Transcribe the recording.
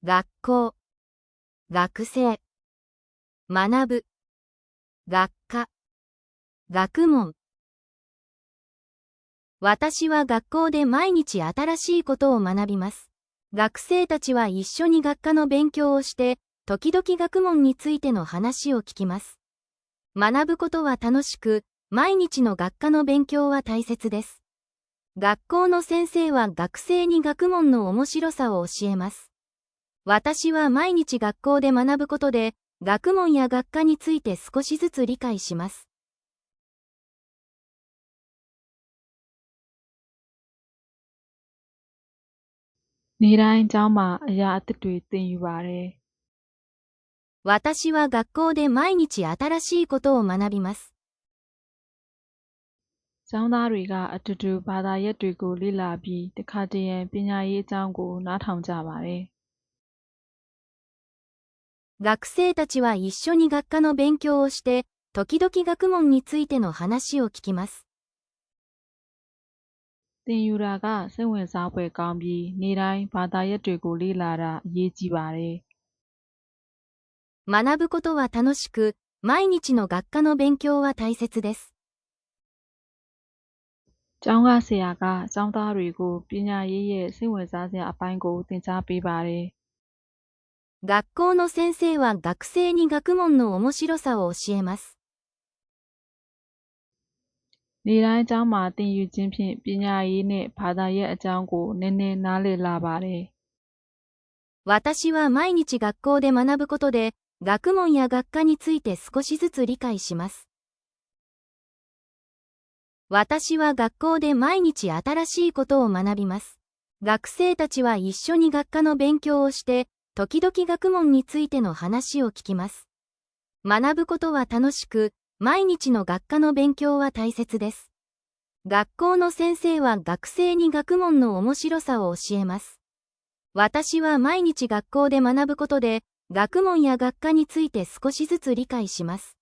学校、学生、学ぶ、学科、学問。私は学校で毎日新しいことを学びます。学生たちは一緒に学科の勉強をして、時々学問についての話を聞きます。学ぶことは楽しく、毎日の学科の勉強は大切です。学校の先生は学生に学問の面白さを教えます。私は毎日学校で学ぶことで、学問や学科について少しずつ理解します。နေတိုင်းကျောင်းမှာအရာအသစ်တွေသင်ယူပါတယ်。私は学校で毎日新しいことを学びます。ကျောင်းသားတွေကအတူတူဘာသာရပ်တွေကိုလေ့လာပြီးတခါတရံပညာရေးအကြောင်းကိုနားထောင်ကြပါတယ်。学生たちは一緒に学科の勉強をして、時々学問についての話を聞きます。သင်ယူတာကစိတ်ဝင်စားဖွယ်ကောင်းပြီးနေ့တိုင်းဘာသာရပ်တွေကိုလေ့လာတာအရေးကြီးပါတယ်。学ぶことは楽しく、毎日の学科の勉強は大切です。ကျောင်းကဆရာကကျောင်းသားတွေကိုပညာရေးရဲ့စိတ်ဝင်စားစရာအပိုင်းကိုသင်ကြားပေးပါတယ်。学校の先生は学生に学問の面白さを教えます。နေ့တိုင်းကျောင်းမှာသင်ယူခြင်းဖြင့်ပညာရေးနဲ့ဘာသာရပ်အကြောင်းကိုနည်းနည်းနားလည်လာပါတယ်。私は毎日学校で学ぶことで、学問や学科について少しずつ理解します。私は学校で毎日新しいことを学びます。学生たちは一緒に学科の勉強をして、時々学問についての話を聞きます。学ぶことは楽しく、毎日の学科の勉強は大切です。学校の先生は学生に学問の面白さを教えます。私は毎日学校で学ぶことで、学問や学科について少しずつ理解します。